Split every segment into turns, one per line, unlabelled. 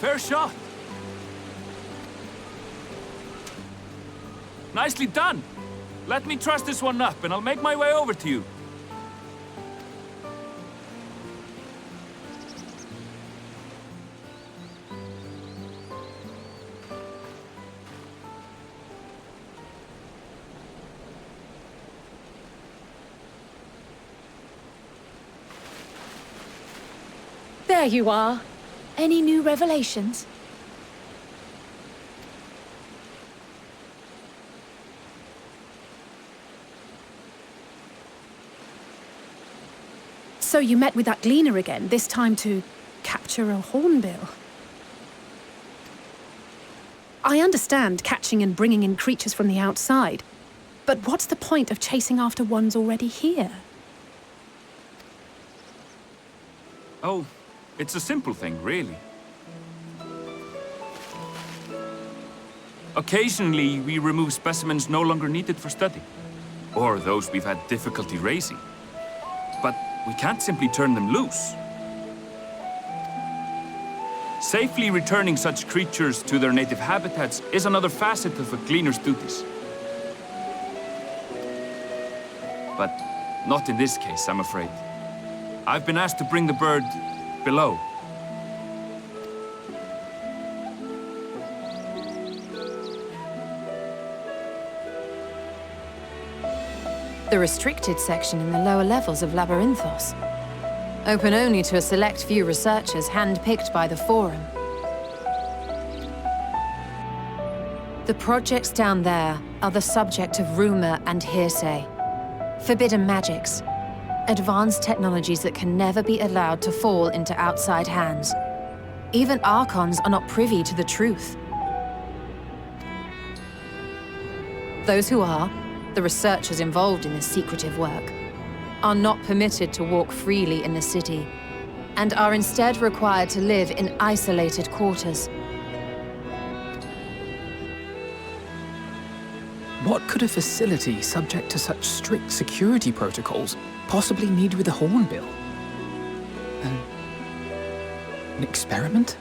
Fair shot. Nicely done. Let me truss this one up, and I'll make my way over to you.
There you are. Any new revelations? So you met with that gleaner again, this time to capture a hornbill. I understand catching and bringing in creatures from the outside, but what's the point of chasing after ones already here?
Oh, it's a simple thing, really. Occasionally, we remove specimens no longer needed for study, or those we've had difficulty raising. But we can't simply turn them loose. Safely returning such creatures to their native habitats is another facet of a gleaner's duties. But not in this case, I'm afraid. I've been asked to bring the bird below.
The restricted section in the lower levels of Labyrinthos. Open only to a select few researchers hand-picked by the Forum. The projects down there are the subject of rumor and hearsay. Forbidden magics. Advanced technologies that can never be allowed to fall into outside hands. Even Archons are not privy to the truth. Those who are, the researchers involved in this secretive work, are not permitted to walk freely in the city, and are instead required to live in isolated quarters.
What could a facility subject to such strict security protocols possibly need with a hornbill? An experiment?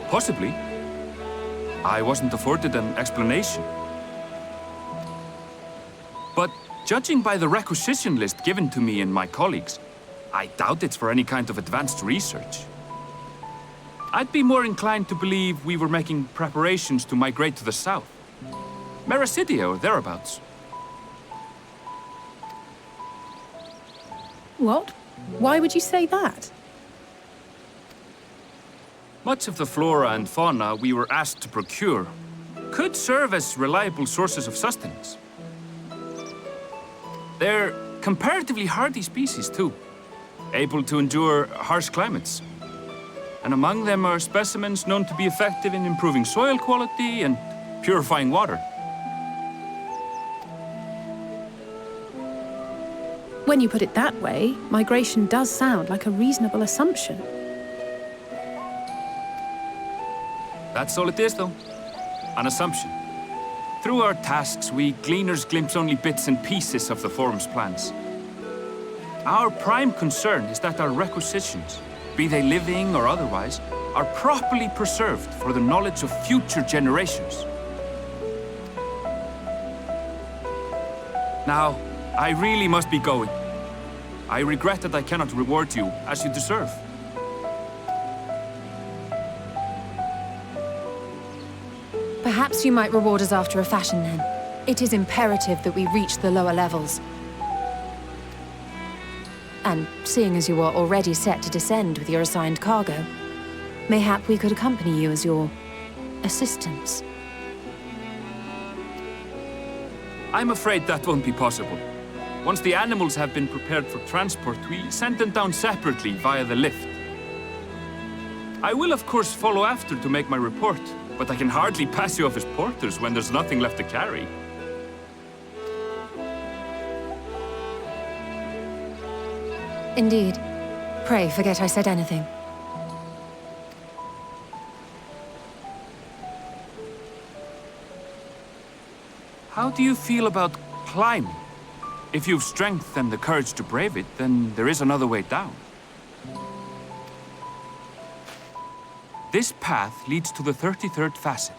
Possibly. I wasn't afforded an explanation. But judging by the requisition list given to me and my colleagues, I doubt it's for any kind of advanced research. I'd be more inclined to believe we were making preparations to migrate to the south. Mericidia or thereabouts.
What? Why would you say that?
Much of the flora and fauna we were asked to procure could serve as reliable sources of sustenance. They're comparatively hardy species, too, able to endure harsh climates. And among them are specimens known to be effective in improving soil quality and purifying water.
When you put it that way, migration does sound like a reasonable assumption.
That's all it is, though. An assumption. Through our tasks, we gleaners glimpse only bits and pieces of the Forum's plans. Our prime concern is that our requisitions, be they living or otherwise, are properly preserved for the knowledge of future generations. Now, I really must be going. I regret that I cannot reward you as you deserve.
Perhaps you might reward us after a fashion, then. It is imperative that we reach the lower levels. And seeing as you are already set to descend with your assigned cargo, mayhap we could accompany you as your assistants.
I'm afraid that won't be possible. Once the animals have been prepared for transport, we send them down separately via the lift. I will, of course, follow after to make my report, but I can hardly pass you off as porters when there's nothing left to carry.
Indeed. Pray forget I said anything.
How do you feel about climbing? If you've strength and the courage to brave it, then there is another way down. This path leads to the 33rd facet,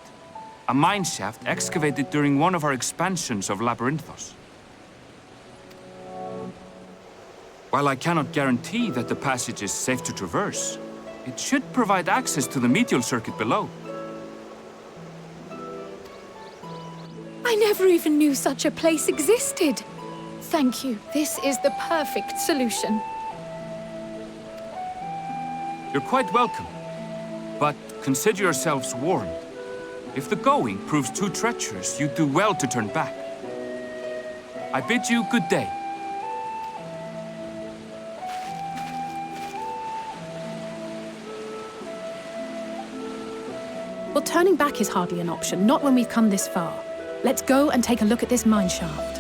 a mineshaft excavated during one of our expansions of Labyrinthos. While I cannot guarantee that the passage is safe to traverse, it should provide access to the medial circuit below.
I never even knew such a place existed. Thank you. This is the perfect solution.
You're quite welcome, but consider yourselves warned. If the going proves too treacherous, you'd do well to turn back. I bid you good day.
Well, turning back is hardly an option, not when we've come this far. Let's go and take a look at this mine shaft.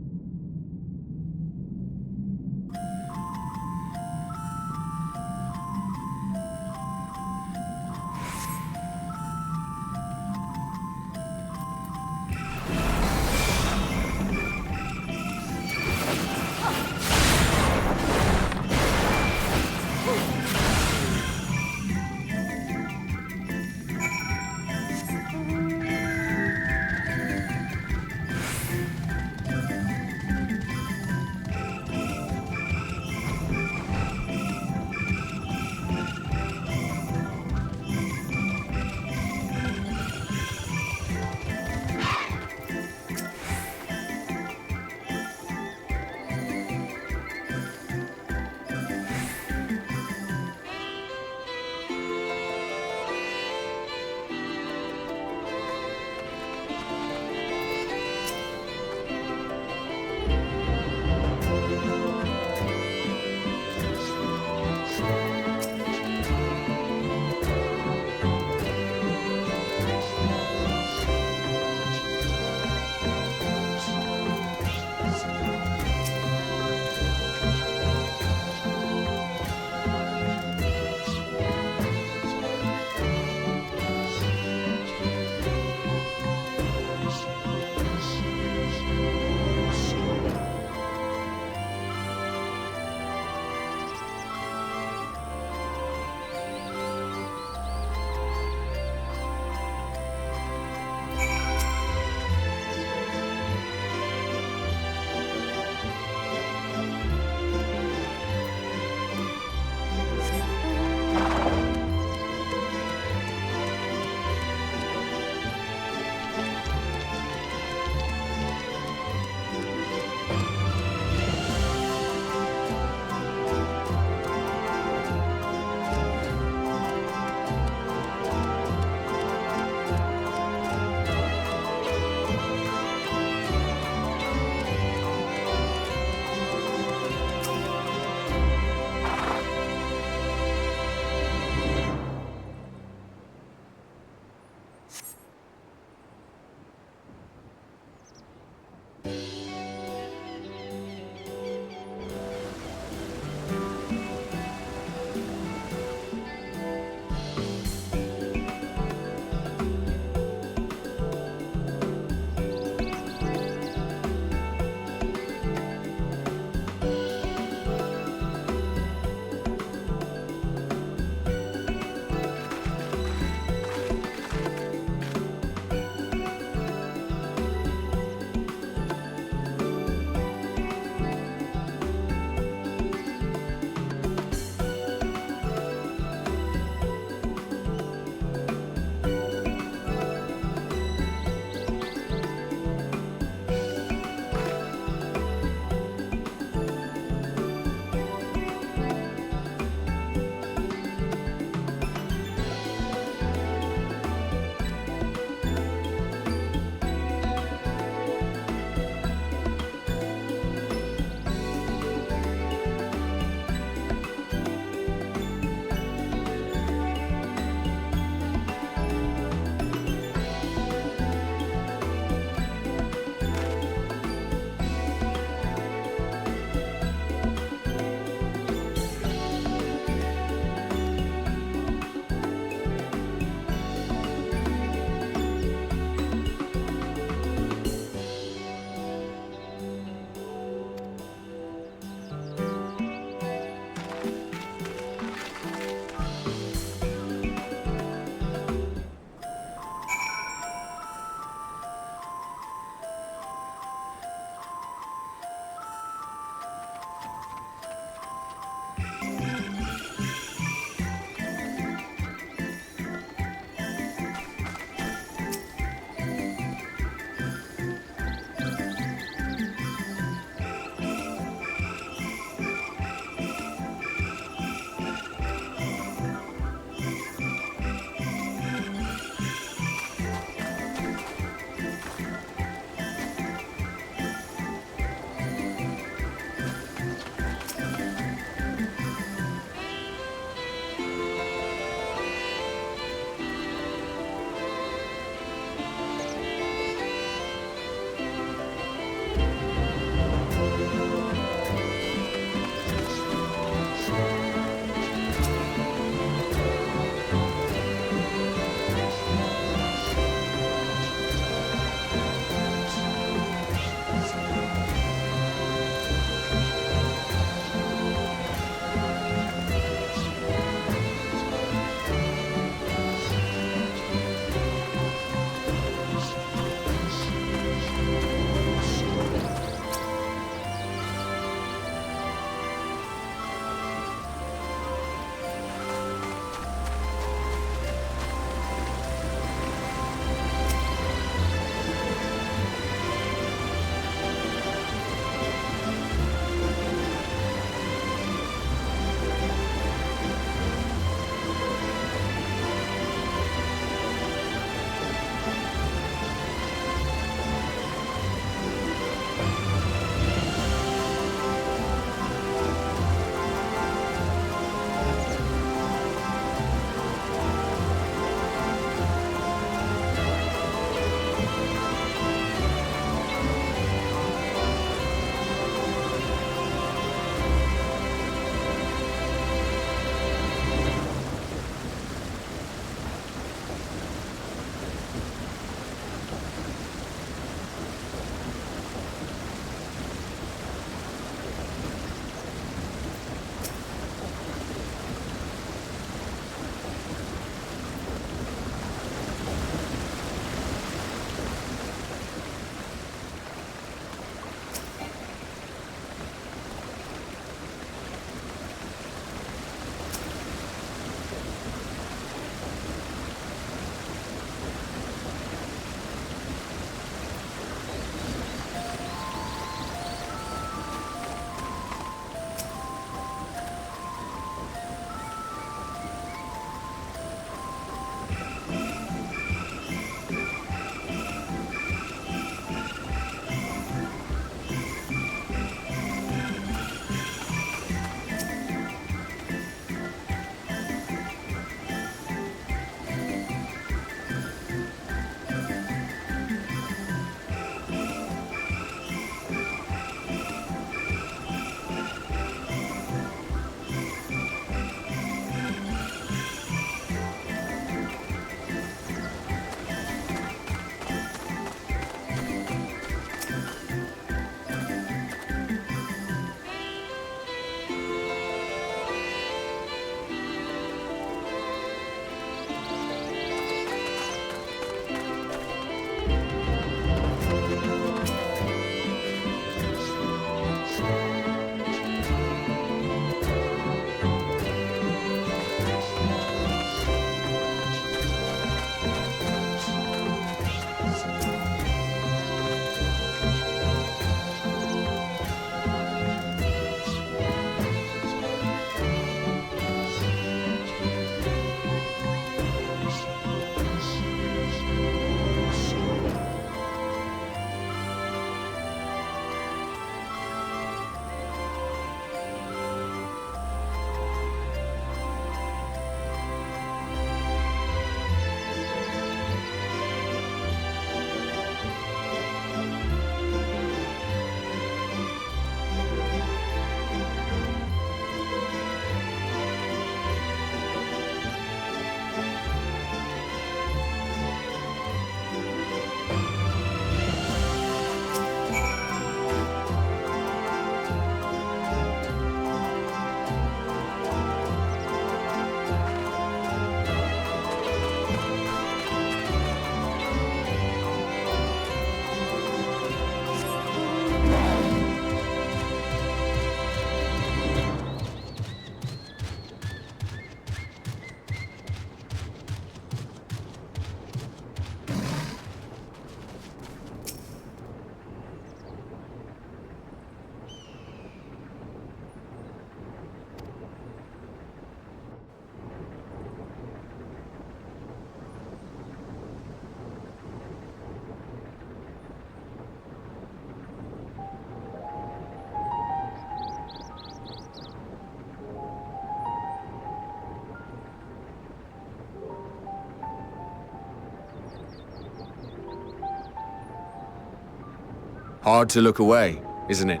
Hard to look away, isn't it?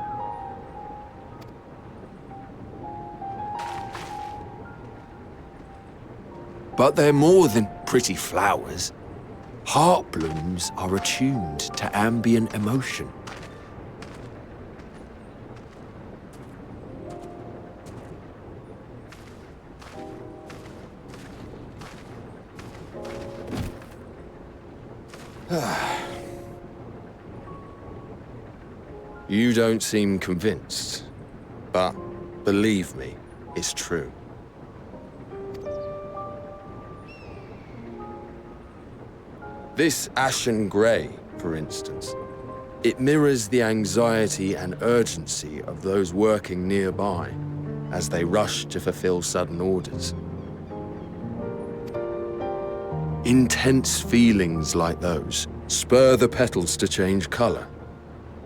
But they're more than pretty flowers. Heart blooms are attuned to ambient emotion. You don't seem convinced, but believe me, it's true. This ashen grey, for instance, it mirrors the anxiety and urgency of those working nearby as they rush to fulfill sudden orders. Intense feelings like those spur the petals to change colour.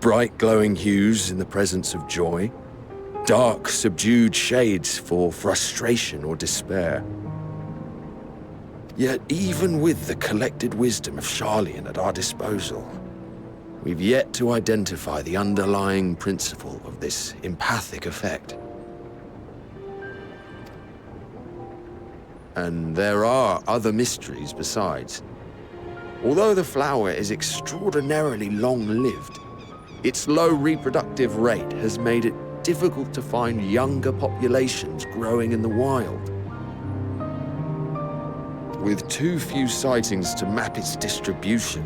Bright glowing hues in the presence of joy, dark subdued shades for frustration or despair. Yet even with the collected wisdom of Charlian at our disposal, we've yet to identify the underlying principle of this empathic effect. And there are other mysteries besides. Although the flower is extraordinarily long-lived, its low reproductive rate has made it difficult to find younger populations growing in the wild. With too few sightings to map its distribution,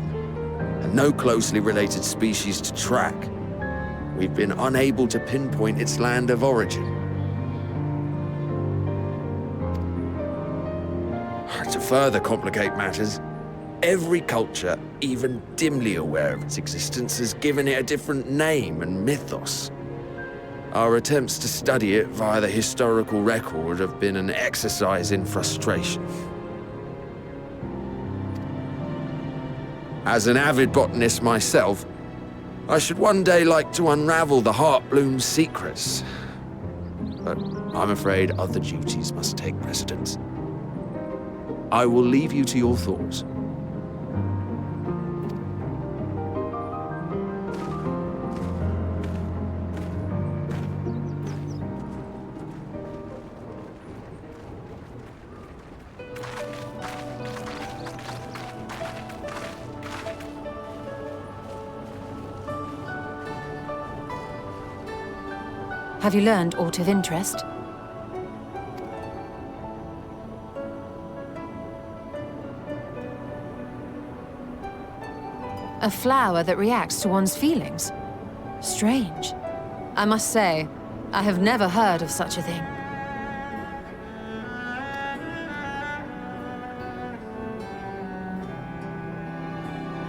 and no closely related species to track, we've been unable to pinpoint its land of origin. To further complicate matters, every culture, even dimly aware of its existence, has given it a different name and mythos. Our attempts to study it via the historical record have been an exercise in frustration. As an avid botanist myself, I should one day like to unravel the Heartbloom's secrets. But I'm afraid other duties must take precedence. I will leave you to your thoughts.
Have you learned aught of interest? A flower that reacts to one's feelings? Strange. I must say, I have never heard of such a thing.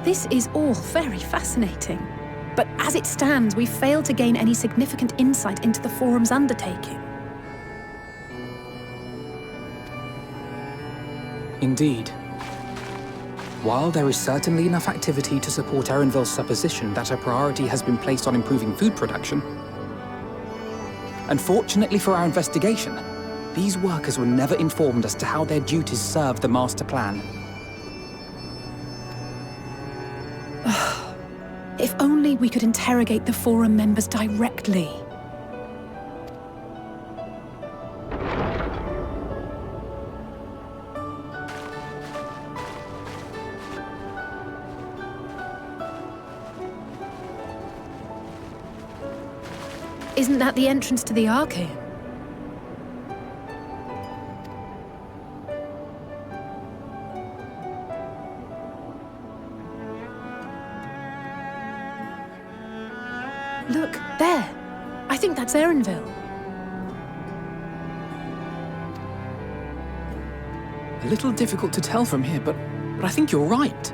This is all very fascinating. But as it stands, we fail to gain any significant insight into the Forum's undertaking.
Indeed. While there is certainly enough activity to support Erenville's supposition that a priority has been placed on improving food production, unfortunately for our investigation, these workers were never informed as to how their duties serve the master plan.
If only we could interrogate the Forum members directly. Isn't that the entrance to the Archaeum? Look, there. I think that's Erenville.
A little difficult to tell from here, but I think you're right.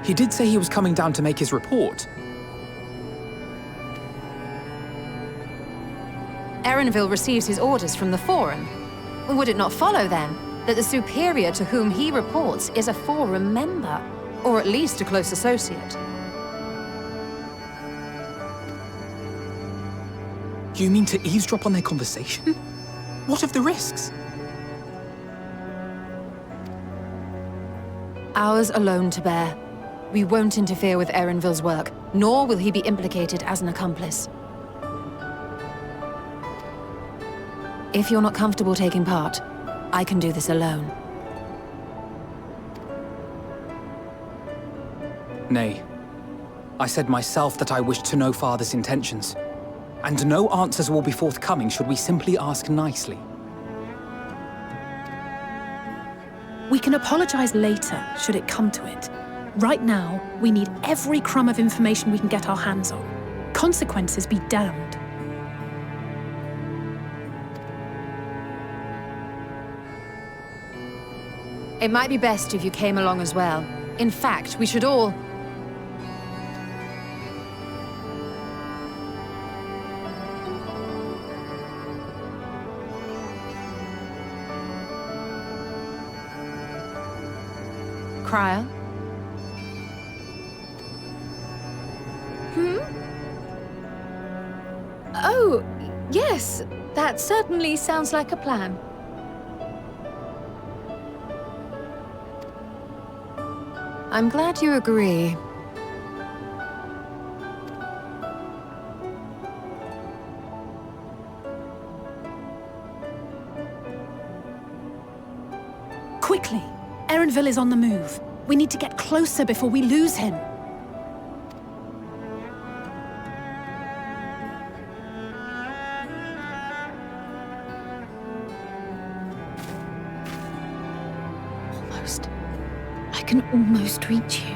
He did say he was coming down to make his report.
Erenville receives his orders from the Forum. Would it not follow, then, that the superior to whom he reports is a Forum member, or at least a close associate?
You mean to eavesdrop on their conversation? What of the risks?
Ours alone to bear. We won't interfere with Erenville's work, nor will he be implicated as an accomplice. If you're not comfortable taking part, I can do this alone.
Nay. I said myself that I wished to know Father's intentions. And no answers will be forthcoming should we simply ask nicely.
We can apologize later, should it come to it. Right now, we need every crumb of information we can get our hands on. Consequences be damned.
It might be best if you came along as well. In fact, we should all... Krile?
Oh, yes. That certainly sounds like a plan.
I'm glad you agree.
Quickly! Erenville is on the move. We need to get closer before we lose him. Almost. I can almost reach you.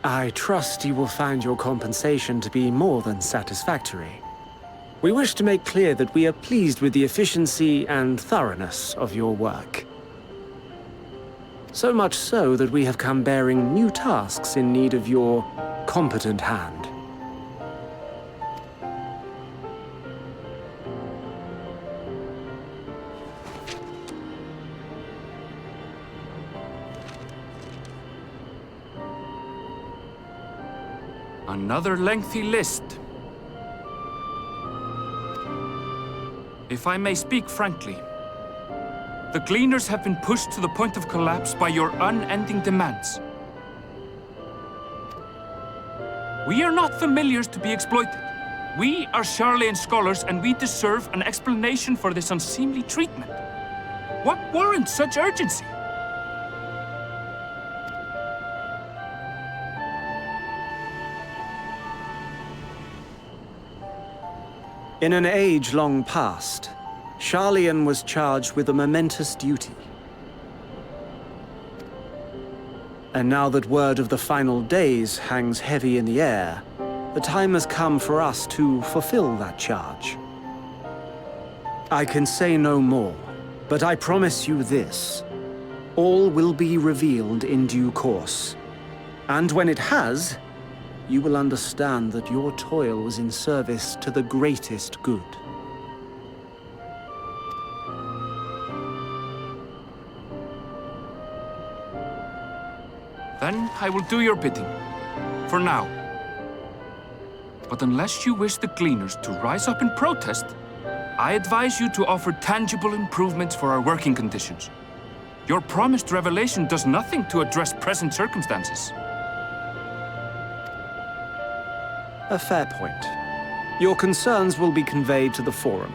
I trust you will find your compensation to be more than satisfactory. We wish to make clear that we are pleased with the efficiency and thoroughness of your work. So much so that we have come bearing new tasks in need of your competent hand.
Another lengthy list. If I may speak frankly, the Gleaners have been pushed to the point of collapse by your unending demands. We are not familiars to be exploited. We are Sharlayan scholars, and we deserve an explanation for this unseemly treatment. What warrants such urgency?
In an age long past, Sharlayan was charged with a momentous duty. And now that word of the final days hangs heavy in the air, the time has come for us to fulfill that charge. I can say no more, but I promise you this. All will be revealed in due course. And when it has, you will understand that your toil was in service to the greatest good.
Then I will do your bidding. For now. But unless you wish the Gleaners to rise up in protest, I advise you to offer tangible improvements for our working conditions. Your promised revelation does nothing to address present circumstances.
A fair point. Your concerns will be conveyed to the Forum.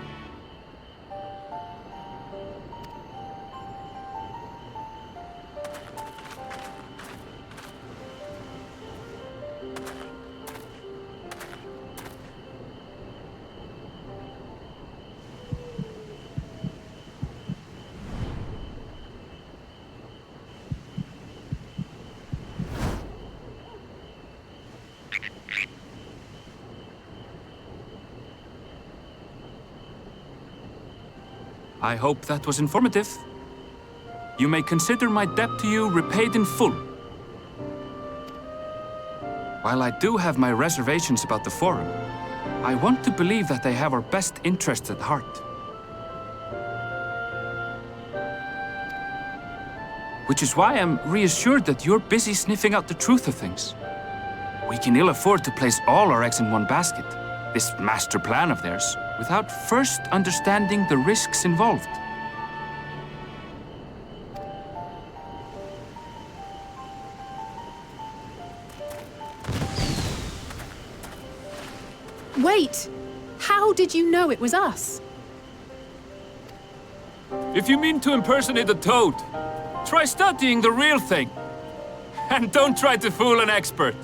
I hope that was informative. You may consider my debt to you repaid in full. While I do have my reservations about the Forum, I want to believe that they have our best interests at heart. Which is why I'm reassured that you're busy sniffing out the truth of things. We can ill afford to place all our eggs in one basket, this master plan of theirs, without first understanding the risks involved.
Wait! How did you know it was us?
If you mean to impersonate a toad, try studying the real thing. And don't try to fool an expert.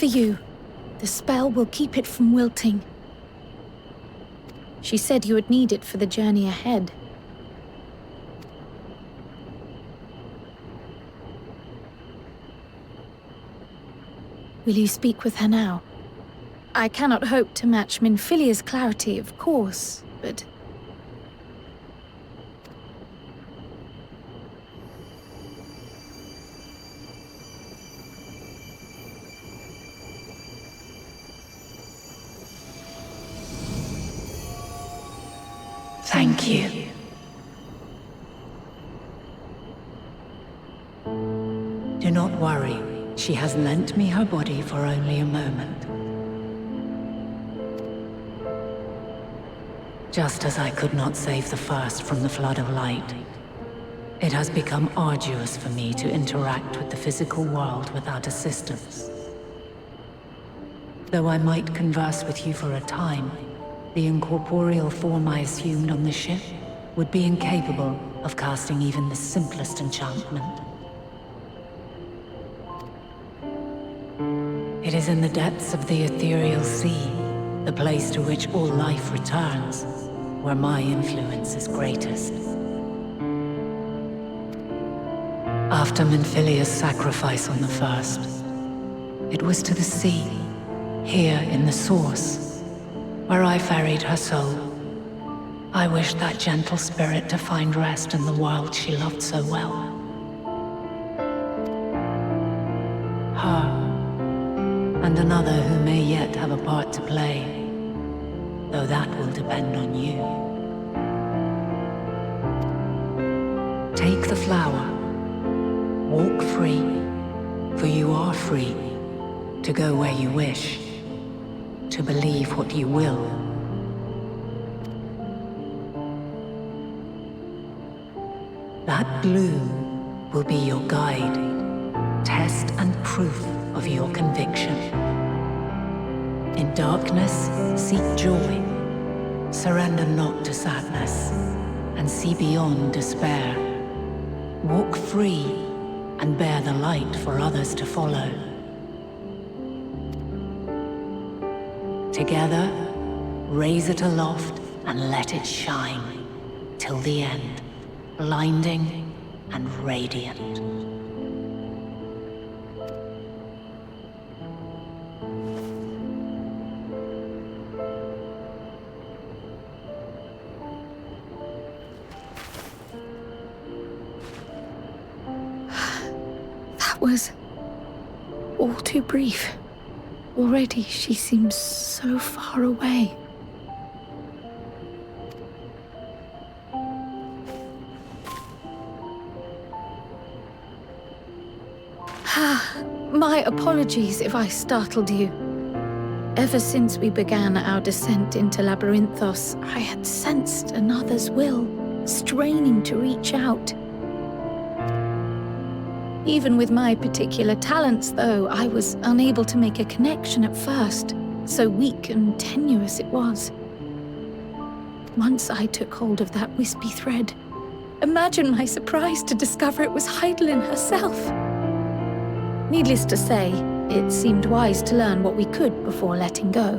for you. The spell will keep it from wilting. She said you would need it for the journey ahead. Will you speak with her now? I cannot hope to match Minfilia's clarity, of course, but...
Thank you. Do not worry. She has lent me her body for only a moment. Just as I could not save the first from the flood of light, it has become arduous for me to interact with the physical world without assistance. Though I might converse with you for a time, the incorporeal form I assumed on the ship would be incapable of casting even the simplest enchantment. It is in the depths of the ethereal sea, the place to which all life returns, where my influence is greatest. After Minfilia's sacrifice on the first, it was to the sea, here in the source, where I ferried her soul. I wished that gentle spirit to find rest in the world she loved so well. Her, and another who may yet have a part to play, though that will depend on you. Take the flower, walk free, for you are free, to go where you wish, to believe what you will. That bloom will be your guide, test and proof of your conviction. In darkness, seek joy. Surrender not to sadness, and see beyond despair. Walk free, and bear the light for others to follow. Together, raise it aloft and let it shine, till the end, blinding and radiant.
That was all too brief. Already she seems so far away. My apologies if I startled you. Ever since we began our descent into Labyrinthos, I had sensed another's will, straining to reach out. Even with my particular talents, though, I was unable to make a connection at first, so weak and tenuous it was. Once I took hold of that wispy thread, imagine my surprise to discover it was Heidelin herself. Needless to say, it seemed wise to learn what we could before letting go.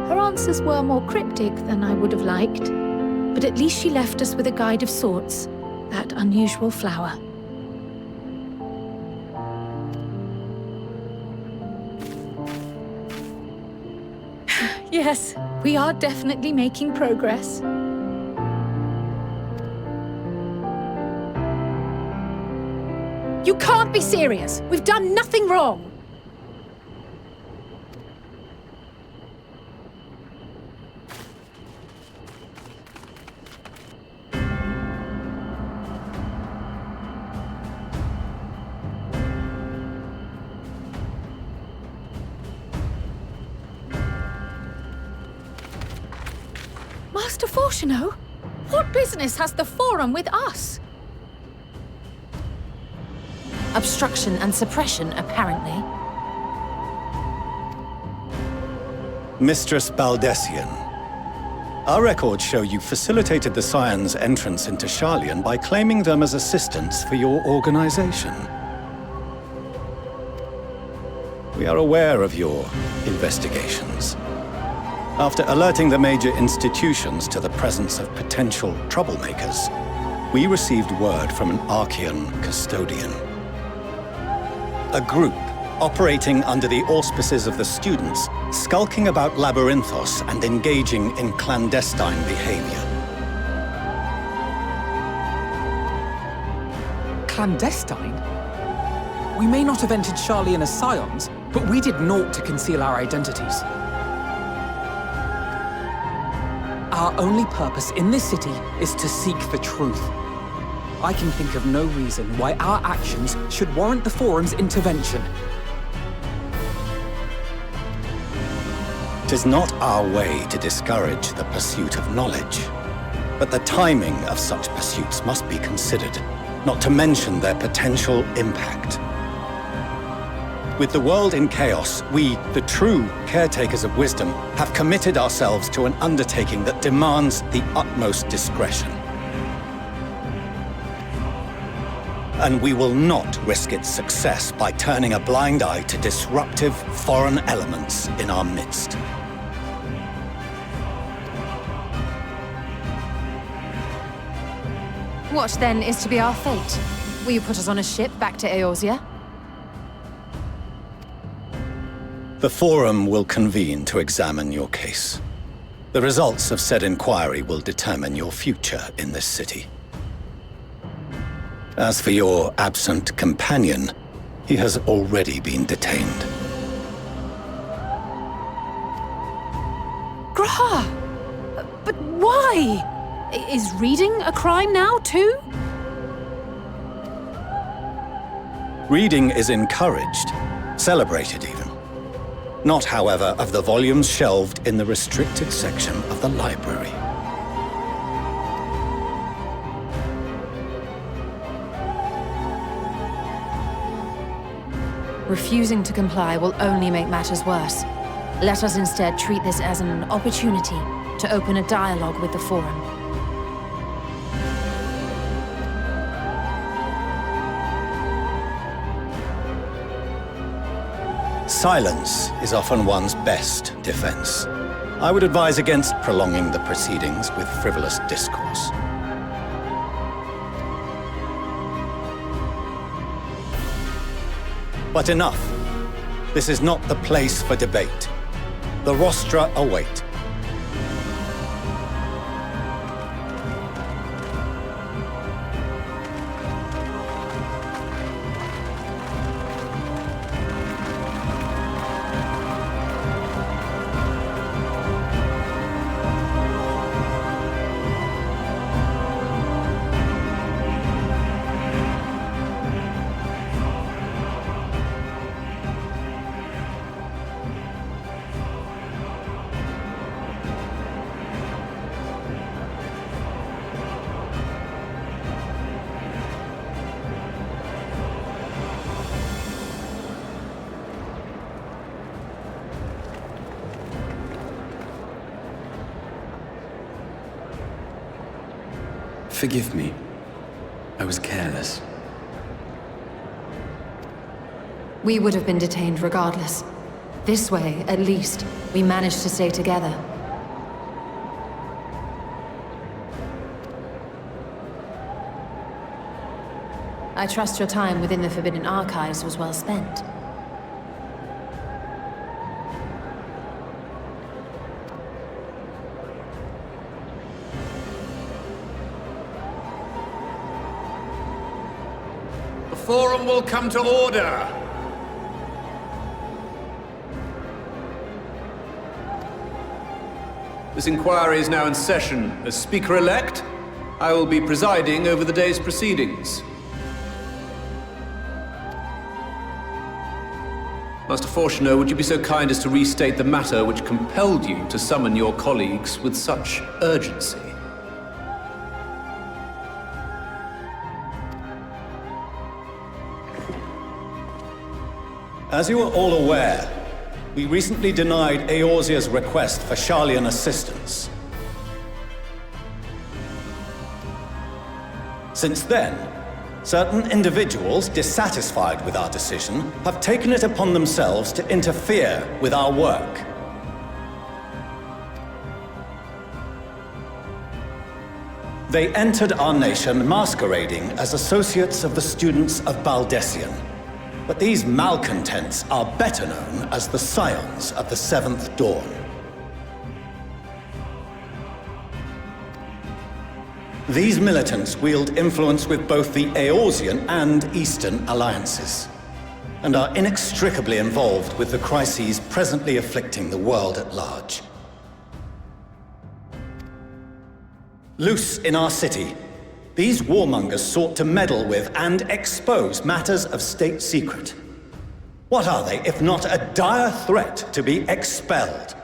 Her answers were more cryptic than I would have liked, but at least she left us with a guide of sorts, that unusual flower. Yes, we are definitely making progress.
You can't be serious! We've done nothing wrong!
Master Fortuno? What business has the Forum with us?
Obstruction and suppression, apparently.
Mistress Baldessian, Our records show you facilitated the Scions' entrance into Sharlayan by claiming them as assistants for your organization. We are aware of your investigations. After alerting the major institutions to the presence of potential troublemakers, we received word from an Archean custodian. A group operating under the auspices of the students, skulking about Labyrinthos and engaging in clandestine behavior.
Clandestine? We may not have entered Sharlayan as Scions, but we did naught to conceal our identities. Our only purpose in this city is to seek the truth. I can think of no reason why our actions should warrant the Forum's intervention.
'Tis not our way to discourage the pursuit of knowledge, but the timing of such pursuits must be considered, not to mention their potential impact. With the world in chaos, we, the true caretakers of wisdom, have committed ourselves to an undertaking that demands the utmost discretion. And we will not risk its success by turning a blind eye to disruptive foreign elements in our midst.
What, then, is to be our fate? Will you put us on a ship back to Eorzea?
The Forum will convene to examine your case. The results of said inquiry will determine your future in this city. As for your absent companion, he has already been detained.
Grah! But why? Is reading a crime now, too?
Reading is encouraged, celebrated even. Not, however, of the volumes shelved in the restricted section of the library.
Refusing to comply will only make matters worse. Let us instead treat this as an opportunity to open a dialogue with the Forum.
Silence is often one's best defense. I would advise against prolonging the proceedings with frivolous discourse. But enough. This is not the place for debate. The rostra await.
Forgive me. I was careless.
We would have been detained regardless. This way, at least, we managed to stay together. I trust your time within the Forbidden Archives was well spent.
The Forum will come to order! This inquiry is now in session. As Speaker-elect, I will be presiding over the day's proceedings. Master Fortuner, would you be so kind as to restate the matter which compelled you to summon your colleagues with such urgency?
As you are all aware, we recently denied Eorzea's request for Sharlayan assistance. Since then, certain individuals dissatisfied with our decision have taken it upon themselves to interfere with our work. They entered our nation masquerading as associates of the students of Baldessian. But these malcontents are better known as the Scions of the Seventh Dawn. These militants wield influence with both the Eorzean and Eastern alliances, and are inextricably involved with the crises presently afflicting the world at large. Loose in our city, these warmongers sought to meddle with and expose matters of state secret. What are they, if not a dire threat to be expelled?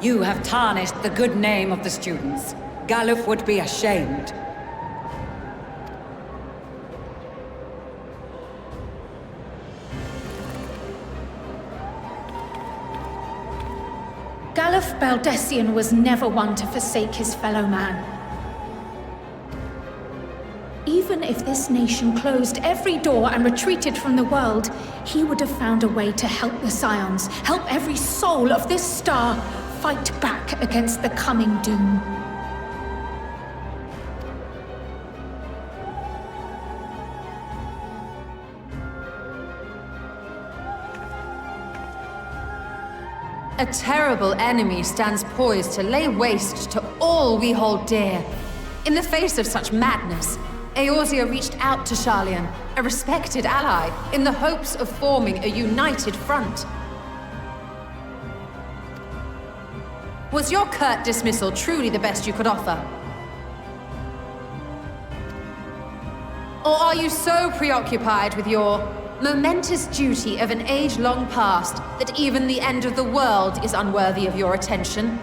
You have tarnished the good name of the students. Galuf would be ashamed.
Galuf Baldessian was never one to forsake his fellow man. Even if this nation closed every door and retreated from the world, he would have found a way to help the Scions, help every soul of this star fight back against the coming doom.
A terrible enemy stands poised to lay waste to all we hold dear. In the face of such madness, Eorzea reached out to Sharlayan, a respected ally, in the hopes of forming a united front. Was your curt dismissal truly the best you could offer? Or are you so preoccupied with your momentous duty of an age long past that even the end of the world is unworthy of your attention?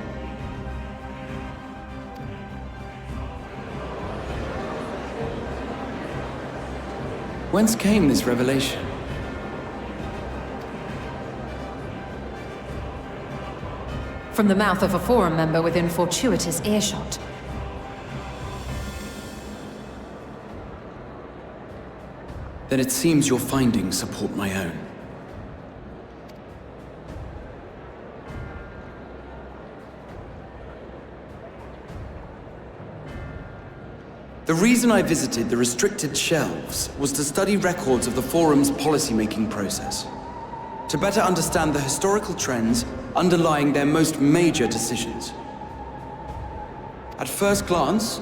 Whence came this revelation?
From the mouth of a Forum member within fortuitous earshot.
Then it seems your findings support my own. The reason I visited the restricted shelves was to study records of the Forum's policymaking process, to better understand the historical trends underlying their most major decisions. At first glance,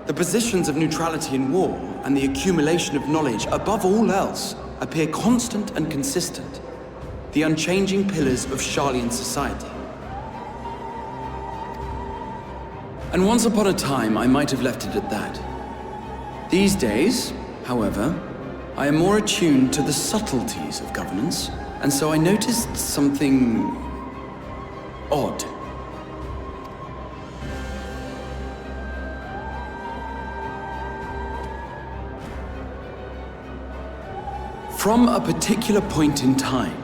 the positions of neutrality in war and the accumulation of knowledge above all else appear constant and consistent, the unchanging pillars of Sharlayan society. And once upon a time, I might have left it at that. These days, however, I am more attuned to the subtleties of governance, and so I noticed something odd. From a particular point in time,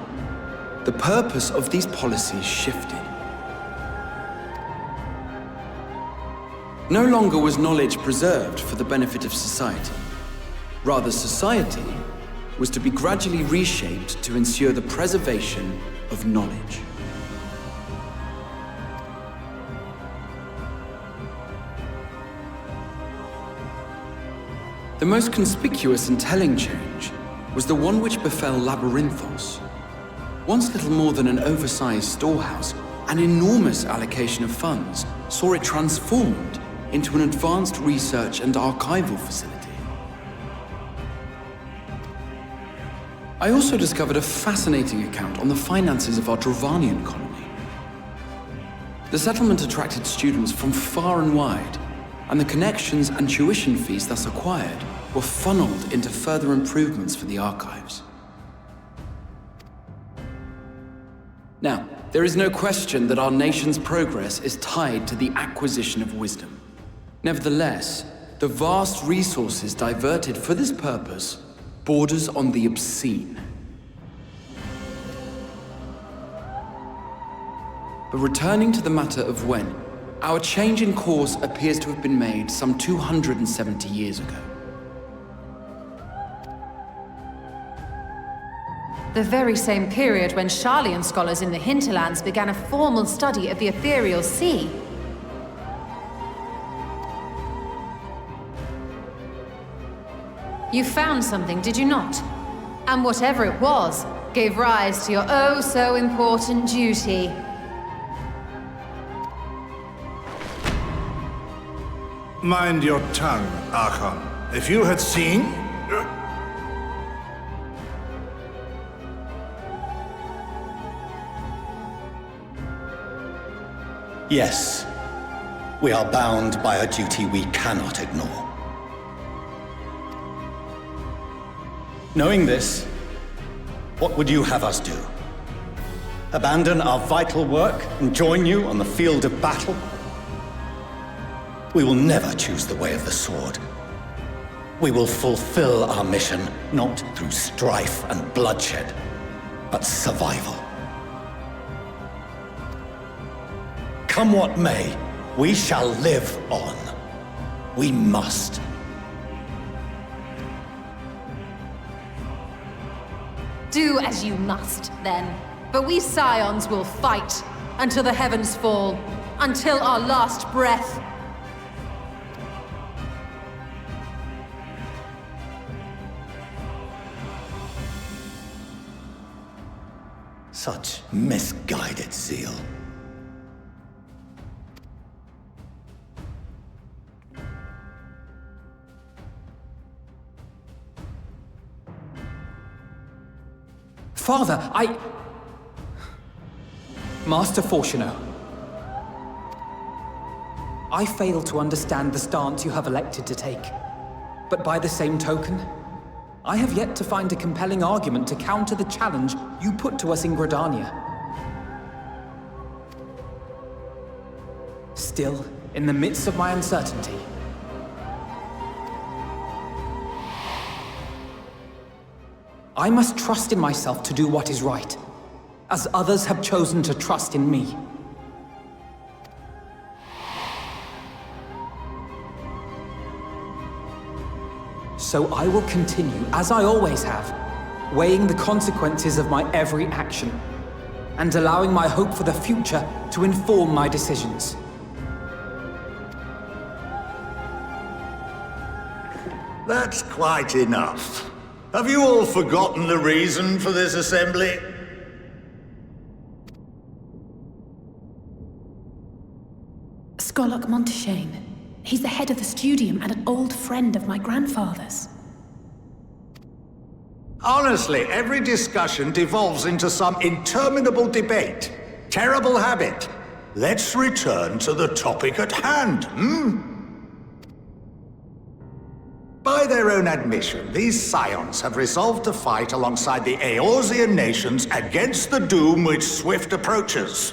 the purpose of these policies shifted. No longer was knowledge preserved for the benefit of society. Rather, society was to be gradually reshaped to ensure the preservation of knowledge. The most conspicuous and telling change was the one which befell Labyrinthos. Once little more than an oversized storehouse, an enormous allocation of funds saw it transformed into an advanced research and archival facility. I also discovered a fascinating account on the finances of our Dravanian colony. The settlement attracted students from far and wide, and the connections and tuition fees thus acquired were funneled into further improvements for the archives. Now, there is no question that our nation's progress is tied to the acquisition of wisdom. Nevertheless, the vast resources diverted for this purpose borders on the obscene. But returning to the matter of when, our change in course appears to have been made some 270 years ago.
The very same period when Sharlayan scholars in the hinterlands began a formal study of the ethereal sea. You found something, did you not? And whatever it was, gave rise to your oh-so-important duty.
Mind your tongue, Archon. If you had seen...
Yes, we are bound by a duty we cannot ignore. Knowing this, what would you have us do? Abandon our vital work and join you on the field of battle? We will never choose the way of the sword. We will fulfill our mission not through strife and bloodshed, but survival. Come what may, we shall live on. We must.
Do as you must, then. But we Scions will fight until the heavens fall, until our last breath.
Such misguided zeal.
Father, Master Fortuno. I fail to understand the stance you have elected to take. But by the same token, I have yet to find a compelling argument to counter the challenge you put to us in Gridania. Still, in the midst of my uncertainty, I must trust in myself to do what is right, as others have chosen to trust in me. So I will continue, as I always have, weighing the consequences of my every action, and allowing my hope for the future to inform my decisions.
That's quite enough. Have you all forgotten the reason for this assembly?
Scholar Montichaigne. He's the head of the studium and an old friend of my grandfather's.
Honestly, every discussion devolves into some interminable debate. Terrible habit. Let's return to the topic at hand, By their own admission, these Scions have resolved to fight alongside the Eorzean nations against the doom which swift approaches.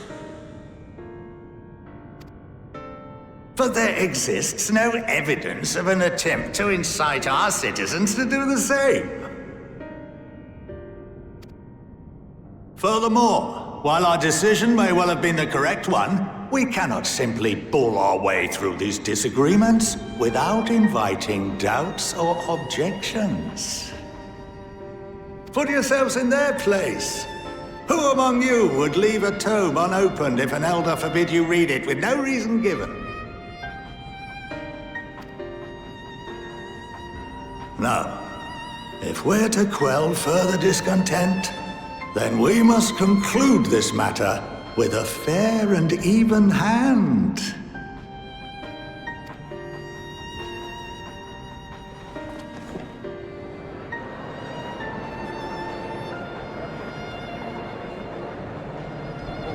But there exists no evidence of an attempt to incite our citizens to do the same. Furthermore, while our decision may well have been the correct one, we cannot simply bull our way through these disagreements without inviting doubts or objections. Put yourselves in their place. Who among you would leave a tome unopened if an elder forbid you read it with no reason given? Now, if we're to quell further discontent, then we must conclude this matter with a fair and even hand.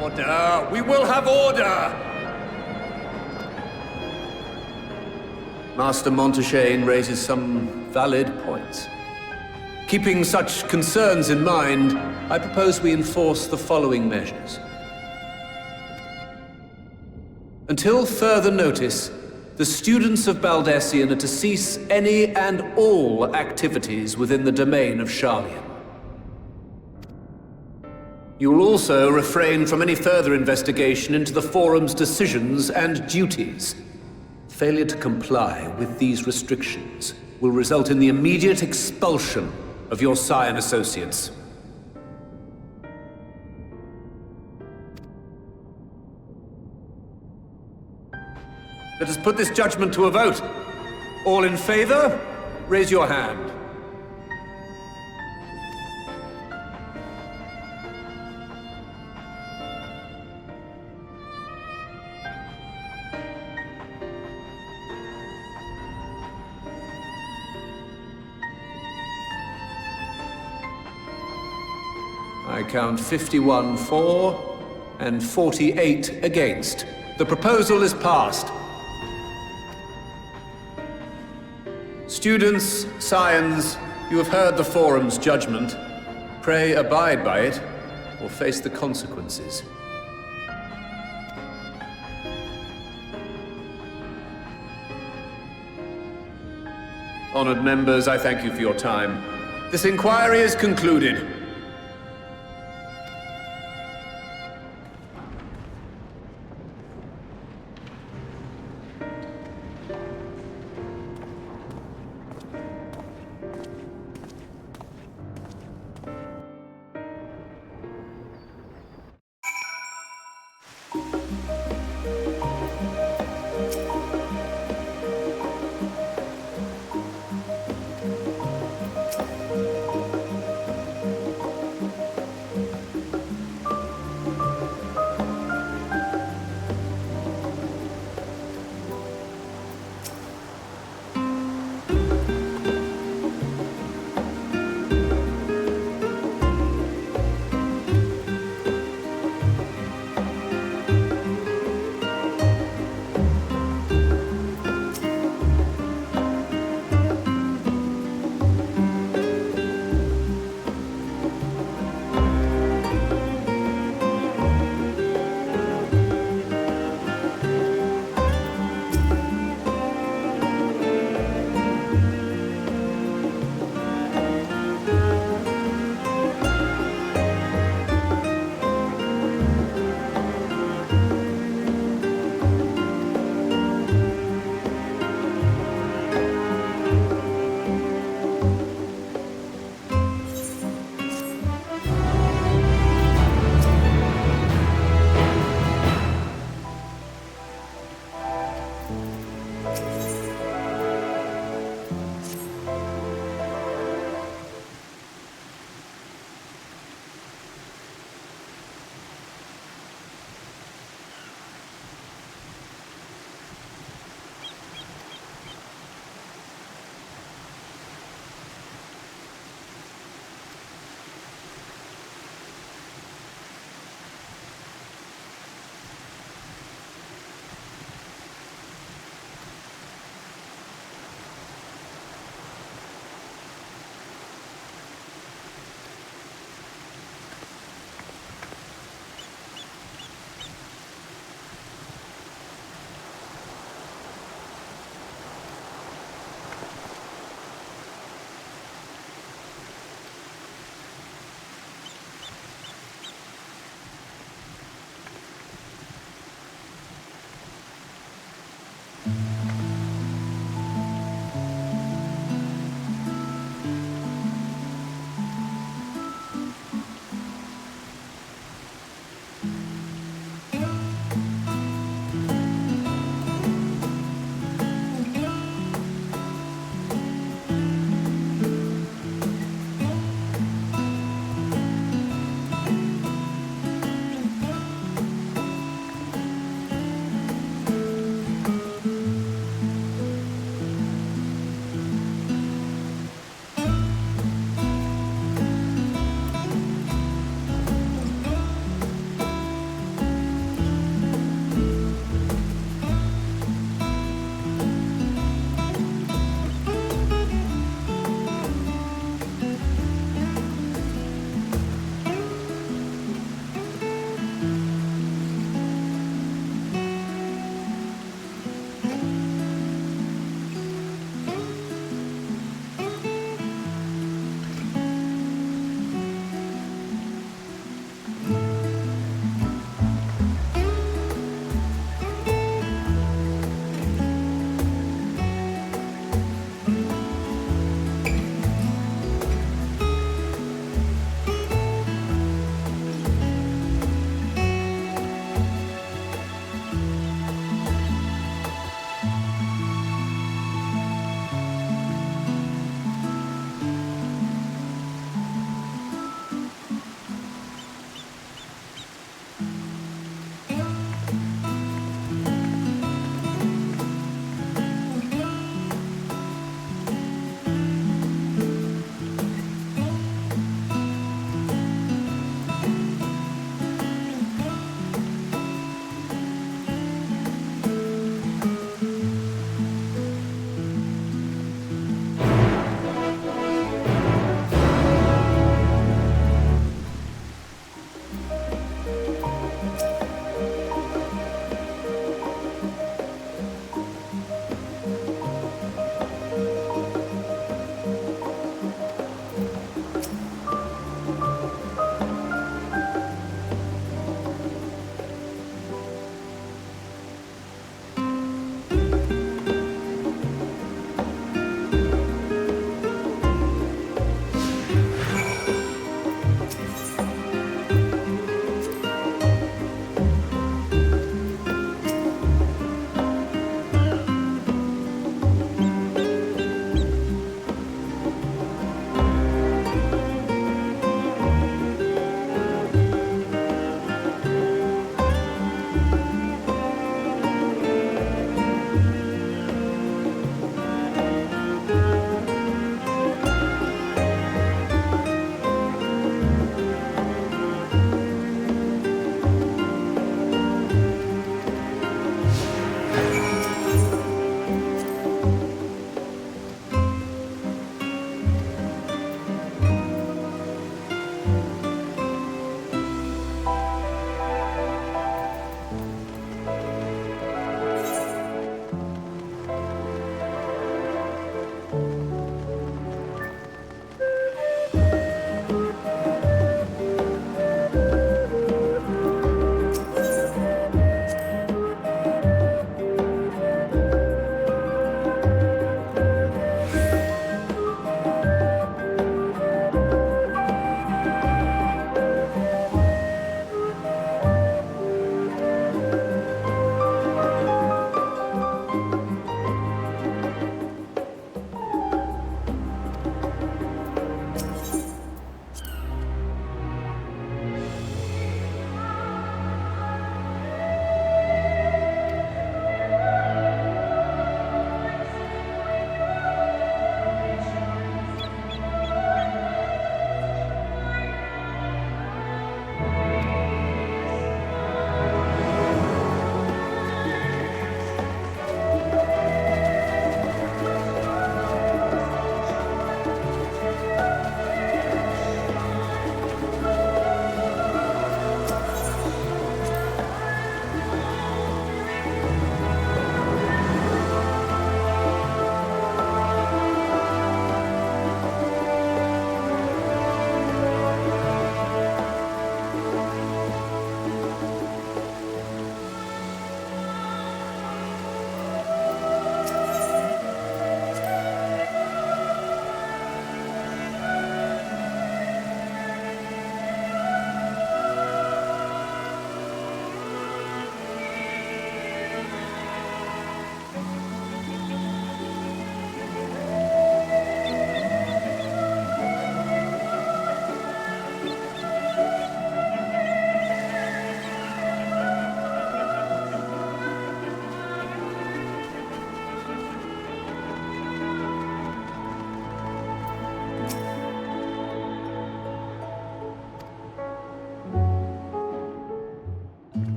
Order! We will have order!
Master Montichaigne raises some valid points. Keeping such concerns in mind, I propose we enforce the following measures. Until further notice, the students of Baldesion are to cease any and all activities within the domain of Sharlayan. You will also refrain from any further investigation into the Forum's decisions and duties. Failure to comply with these restrictions will result in the immediate expulsion of your Scion associates. Let us put this judgment to a vote. All in favor, raise your hand. I count 51 for and 48 against. The proposal is passed. Students, Scions, you have heard the Forum's judgment. Pray abide by it, or face the consequences. Honored members, I thank you for your time. This inquiry is concluded.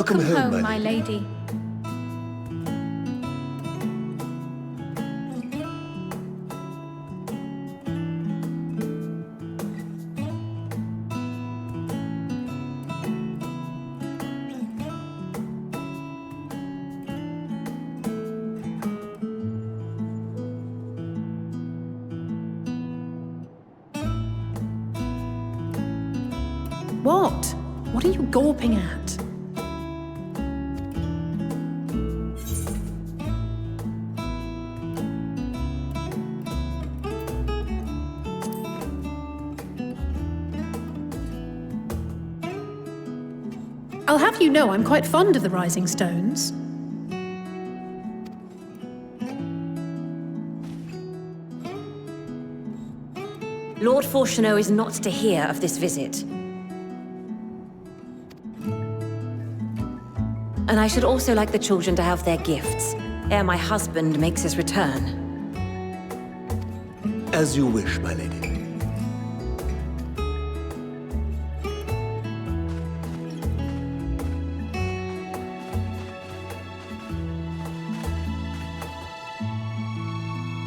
Welcome home, my lady.
What? What are you gawping at? I'll have you know I'm quite fond of the Rising Stones.
Lord Fortuneau is not to hear of this visit. And I should also like the children to have their gifts, ere my husband makes his return.
As you wish, my lady.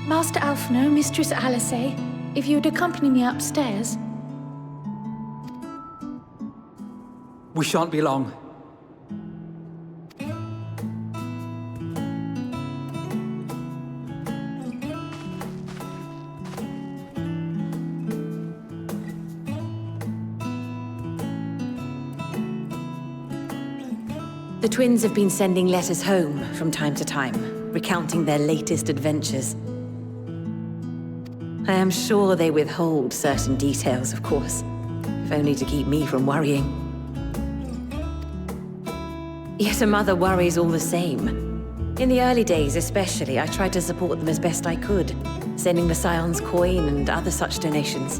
Master Alphino, Mistress Alice, if you'd accompany me upstairs.
We shan't be long.
The twins have been sending letters home from time to time, recounting their latest adventures. I am sure they withhold certain details, of course, if only to keep me from worrying. Yet a mother worries all the same. In the early days especially, I tried to support them as best I could, sending the Scion's coin and other such donations.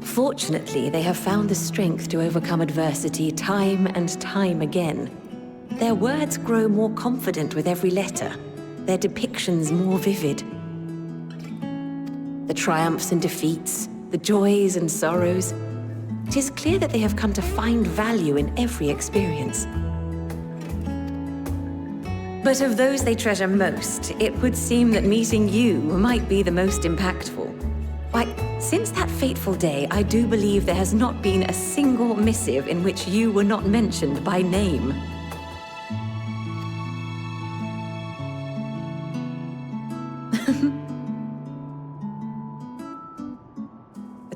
Fortunately, they have found the strength to overcome adversity time and time again. Their words grow more confident with every letter, their depictions more vivid. The triumphs and defeats, the joys and sorrows. It is clear that they have come to find value in every experience. But of those they treasure most, it would seem that meeting you might be the most impactful. Why, since that fateful day, I do believe there has not been a single missive in which you were not mentioned by name.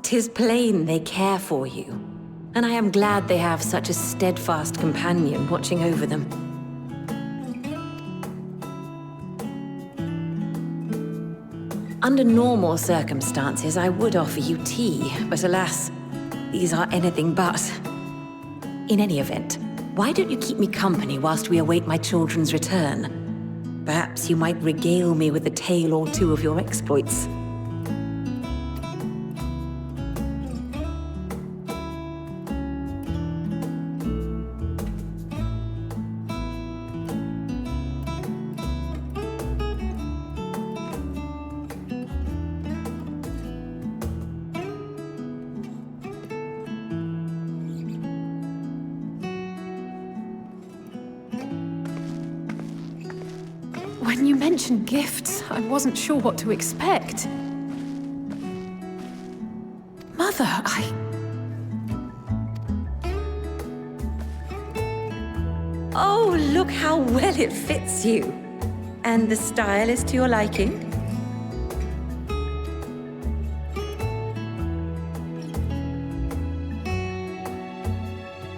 It is plain they care for you, and I am glad they have such a steadfast companion watching over them. Under normal circumstances, I would offer you tea, but alas, these are anything but. In any event, why don't you keep me company whilst we await my children's return? Perhaps you might regale me with a tale or two of your exploits.
When you mentioned gifts, I wasn't sure what to expect. Mother,
Oh, look how well it fits you. And the style is to your liking?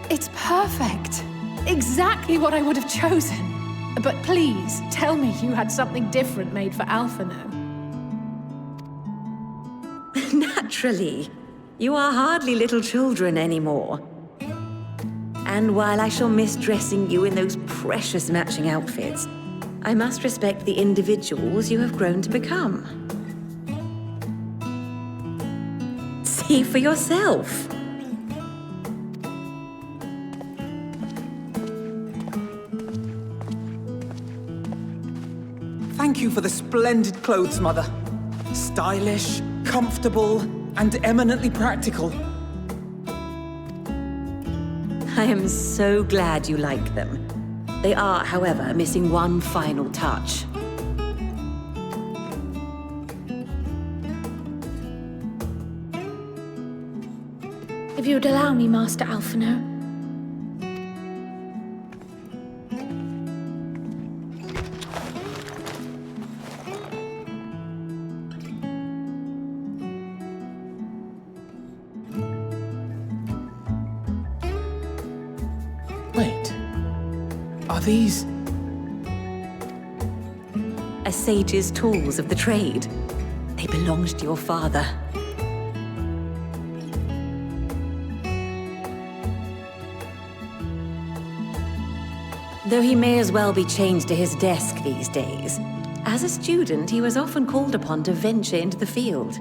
It's perfect. Exactly what I would have chosen. But please, tell me you had something different made for Alphino.
Naturally. You are hardly little children anymore. And while I shall miss dressing you in those precious matching outfits, I must respect the individuals you have grown to become. See for yourself.
Thank you for the splendid clothes, Mother. Stylish, comfortable, and eminently practical.
I am so glad you like them. They are, however, missing one final touch.
If you would allow me, Master Alphinaud.
Wait. Are these...
A sage's tools of the trade. They belonged to your father. Though he may as well be chained to his desk these days, as a student he was often called upon to venture into the field.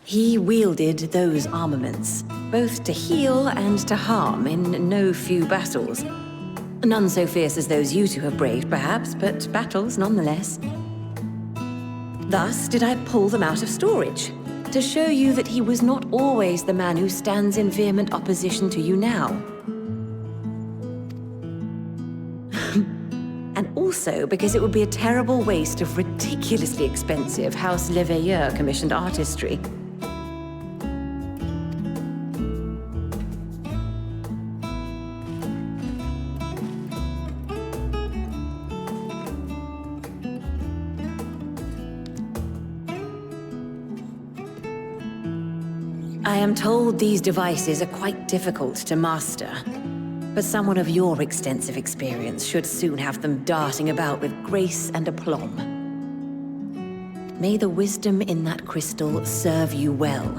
He wielded those armaments, both to heal and to harm in no few battles. None so fierce as those you two have braved, perhaps, but battles nonetheless. Thus did I pull them out of storage, to show you that he was not always the man who stands in vehement opposition to you now. And also because it would be a terrible waste of ridiculously expensive House Leveilleur commissioned artistry. I am told these devices are quite difficult to master, but someone of your extensive experience should soon have them darting about with grace and aplomb. May the wisdom in that crystal serve you well.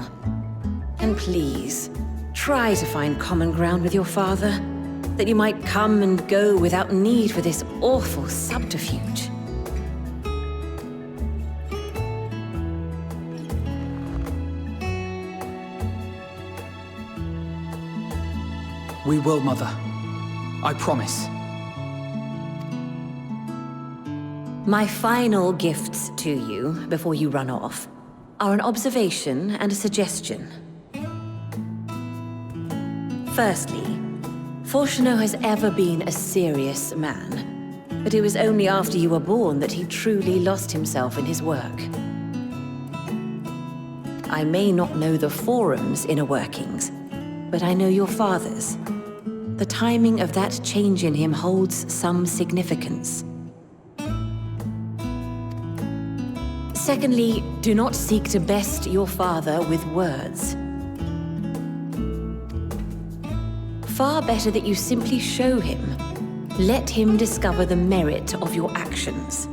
And please, try to find common ground with your father, that you might come and go without need for this awful subterfuge.
We will, Mother. I promise.
My final gifts to you, before you run off, are an observation and a suggestion. Firstly, Fourcheneau has ever been a serious man, but it was only after you were born that he truly lost himself in his work. I may not know the Forum's inner workings, but I know your father's. The timing of that change in him holds some significance. Secondly, do not seek to best your father with words. Far better that you simply show him. Let him discover the merit of your actions,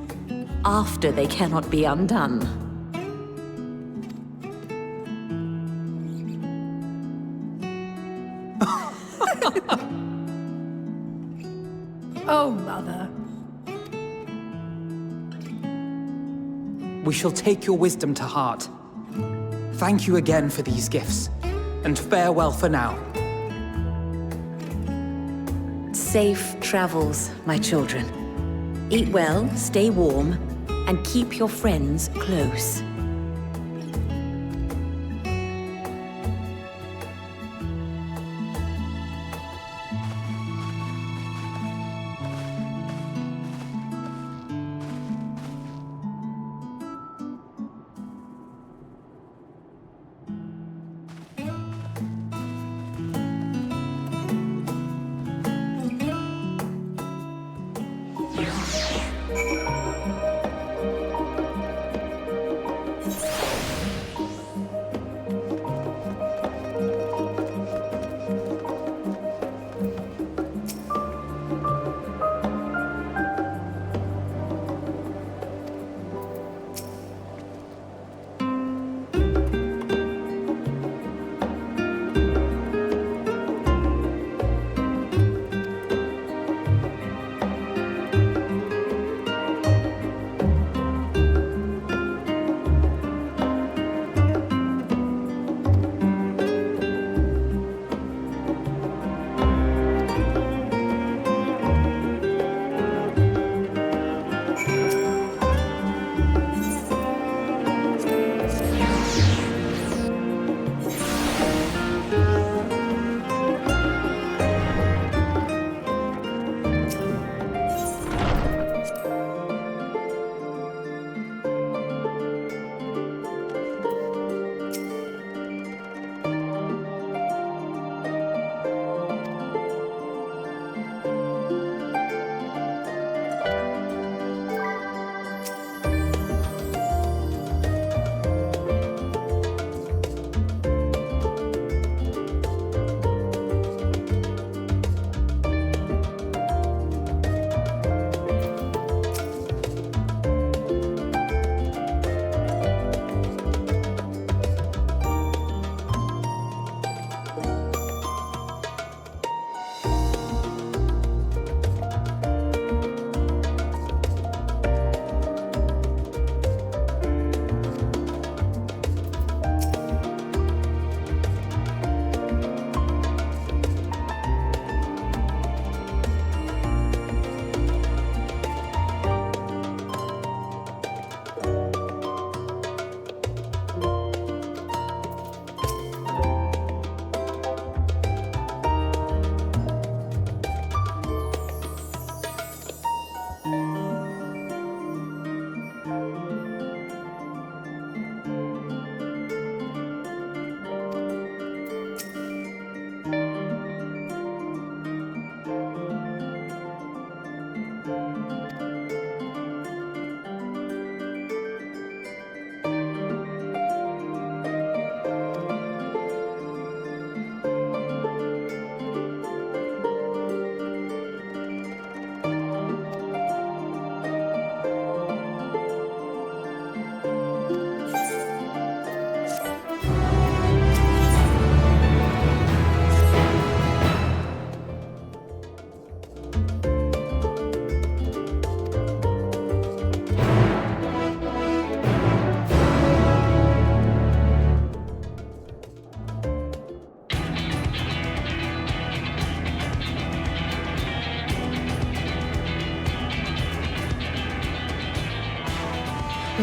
after they cannot be undone.
Oh, Mother.
We shall take your wisdom to heart. Thank you again for these gifts, and farewell for now.
Safe travels, my children. Eat well, stay warm, and keep your friends close.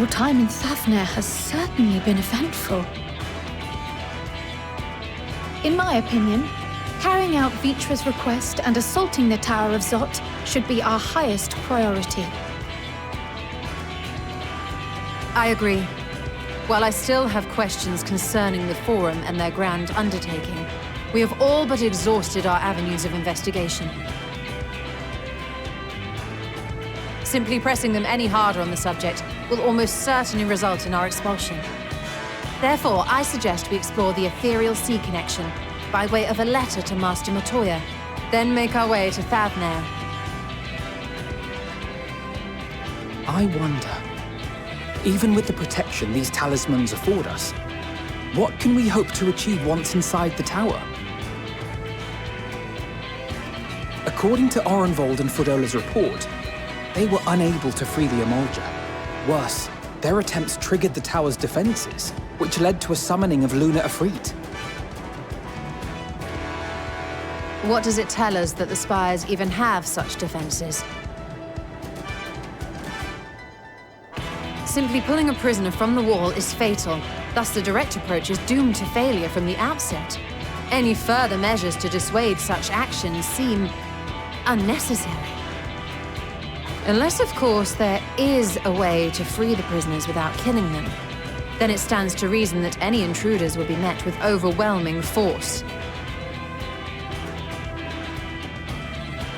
Your time in Thavner has certainly been eventful. In my opinion, carrying out Vitra's request and assaulting the Tower of Zot should be our highest priority.
I agree. While I still have questions concerning the Forum and their grand undertaking, we have all but exhausted our avenues of investigation. Simply pressing them any harder on the subject will almost certainly result in our expulsion. Therefore, I suggest we explore the ethereal sea connection by way of a letter to Master Matoya, then make our way to Thavner.
I wonder, even with the protection these talismans afford us, what can we hope to achieve once inside the tower? According to Erenville and Frodola's report, they were unable to free the Emolja. Worse, their attempts triggered the tower's defenses, which led to a summoning of Luna Ifrit.
What does it tell us that the Spires even have such defenses? Simply pulling a prisoner from the wall is fatal, thus the direct approach is doomed to failure from the outset. Any further measures to dissuade such actions seem unnecessary. Unless, of course, there is a way to free the prisoners without killing them. Then it stands to reason that any intruders will be met with overwhelming force.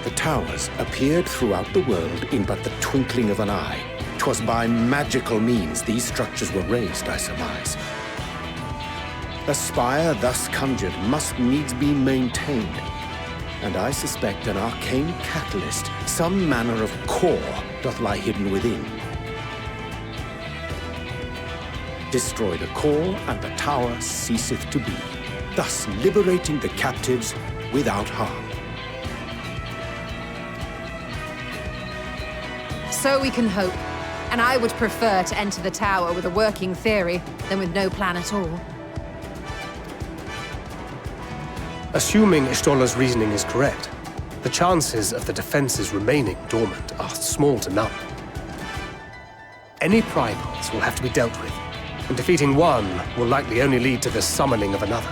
The towers appeared throughout the world in but the twinkling of an eye. 'Twas by magical means these structures were raised, I surmise. A spire thus conjured must needs be maintained, and I suspect an arcane catalyst, some manner of core, doth lie hidden within. Destroy the core, and the tower ceaseth to be, thus liberating the captives without harm.
So we can hope, and I would prefer to enter the tower with a working theory than with no plan at all.
Assuming Ishtola's reasoning is correct, the chances of the defenses remaining dormant are small to none. Any primals will have to be dealt with, and defeating one will likely only lead to the summoning of another.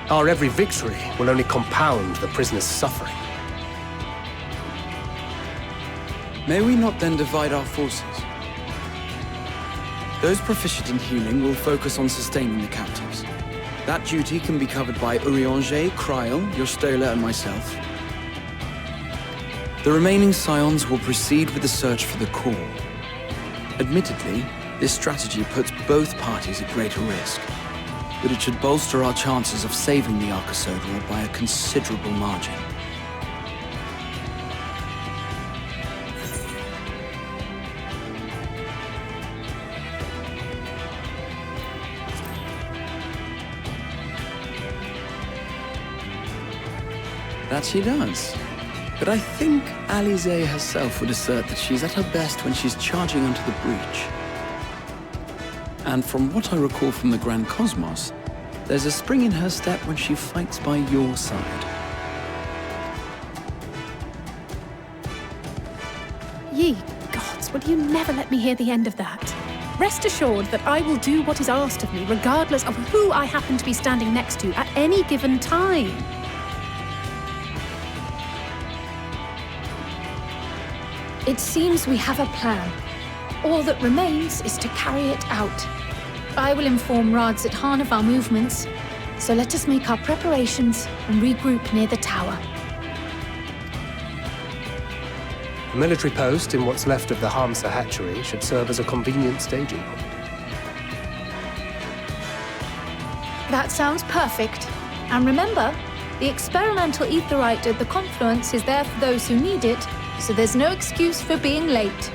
Our every victory will only compound the prisoner's suffering.
May we not then divide our forces? Those proficient in healing will focus on sustaining the captives. That duty can be covered by Urianger, Krile, Yostola, and myself. The remaining Scions will proceed with the search for the core. Admittedly, this strategy puts both parties at greater risk, but it should bolster our chances of saving the Arcosodra by a considerable margin. That she does. But I think Alize herself would assert that she's at her best when she's charging onto the breach. And from what I recall from the Grand Cosmos, there's a spring in her step when she fights by your side.
Ye gods, will you never let me hear the end of that? Rest assured that I will do what is asked of me, regardless of who I happen to be standing next to at any given time.
It seems we have a plan. All that remains is to carry it out. I will inform Radzit-Han of our movements, so let us make our preparations and regroup near the tower.
A military post in what's left of the Hamsa hatchery should serve as a convenient staging point.
That sounds perfect. And remember, the experimental aetherite at the confluence is there for those who need it, so there's no excuse for being late.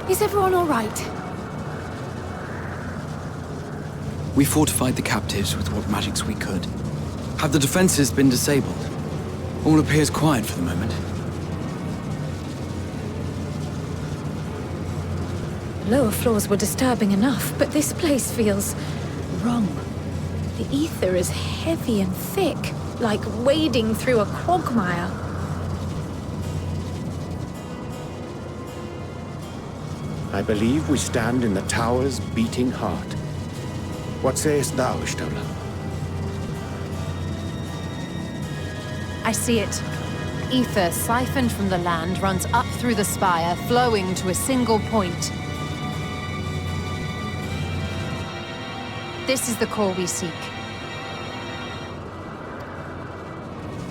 Is everyone all right?
We fortified the captives with what magics we could. Have the defenses been disabled? All appears quiet for the moment.
Lower floors were disturbing enough, but this place feels wrong. The ether is heavy and thick, like wading through a quagmire.
I believe we stand in the tower's beating heart. What sayest thou, Stola?
I see it. Ether siphoned from the land runs up through the spire, flowing to a single point. This is the core we seek.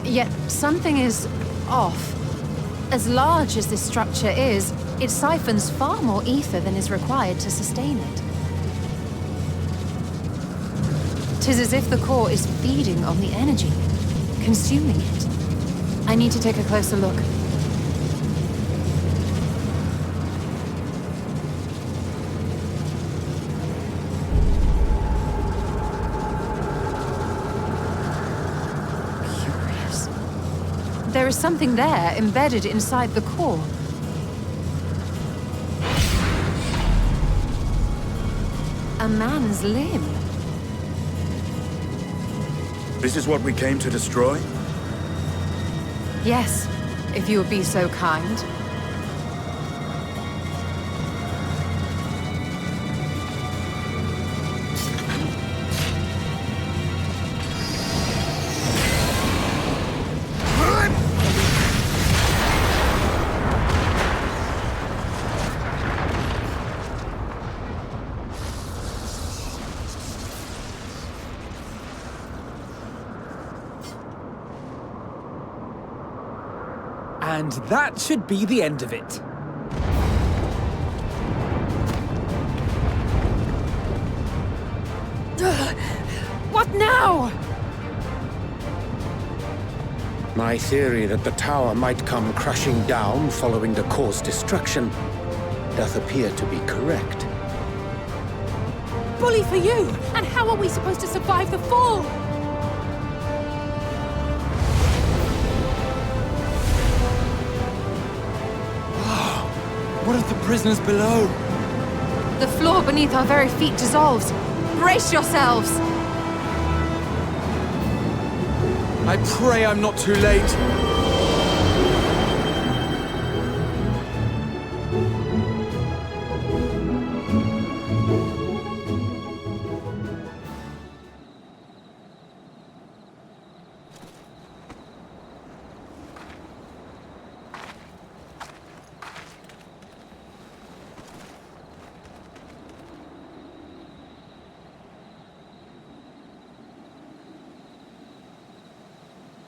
Yet something is off. As large as this structure is, it siphons far more ether than is required to sustain it. 'Tis as if the core is feeding on the energy, consuming it. I need to take a closer look. Curious. There is something there embedded inside the core. A man's limb.
This is what we came to destroy?
Yes, if you would be so kind.
And that should be the end of it.
What now?
My theory that the tower might come crashing down following the core's destruction doth appear to be correct.
Bully for you! And how are we supposed to survive the fall?
What of the prisoners below?
The floor beneath our very feet dissolves. Brace yourselves!
I pray I'm not too late.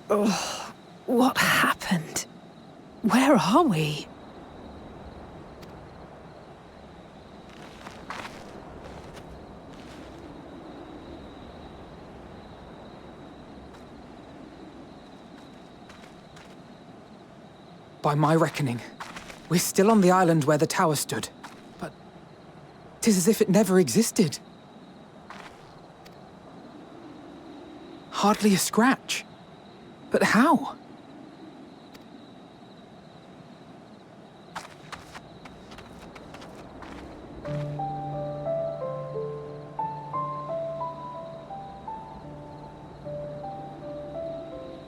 Oh, what happened? Where are we?
By my reckoning, we're still on the island where the tower stood. But 'tis as if it never existed. Hardly a scratch. But how?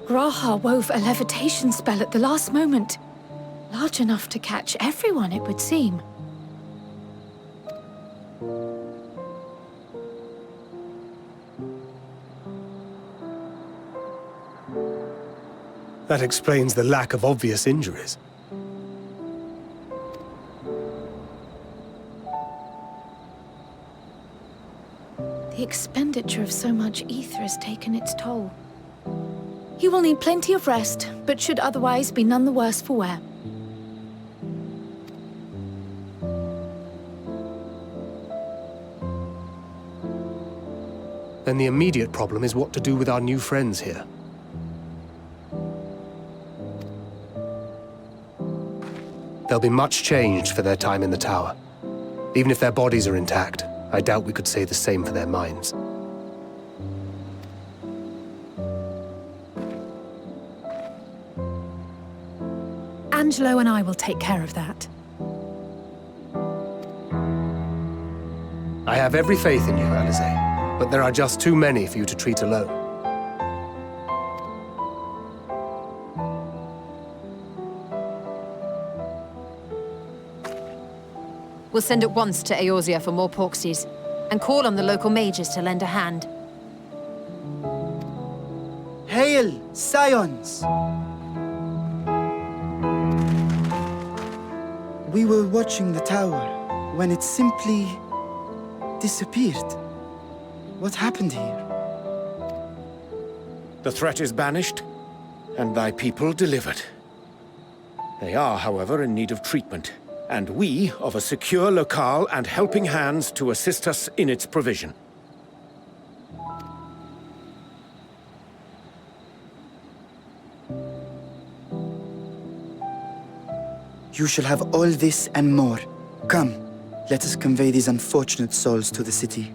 Graha wove a levitation spell at the last moment. Large enough to catch everyone, it would seem.
That explains the lack of obvious injuries.
The expenditure of so much ether has taken its toll. He will need plenty of rest, but should otherwise be none the worse for wear.
Then the immediate problem is what to do with our new friends here. They'll be much changed for their time in the tower. Even if their bodies are intact, I doubt we could say the same for their minds.
Angelo and I will take care of that.
I have every faith in you, Alize, but there are just too many for you to treat alone.
We'll send at once to Eorzea for more Porksies, and call on the local mages to lend a hand.
Hail, Scions! We were watching the tower when it simply disappeared. What happened here?
The threat is banished, and thy people delivered. They are, however, in need of treatment, and we of a secure locale and helping hands to assist us in its provision.
You shall have all this and more. Come, let us convey these unfortunate souls to the city.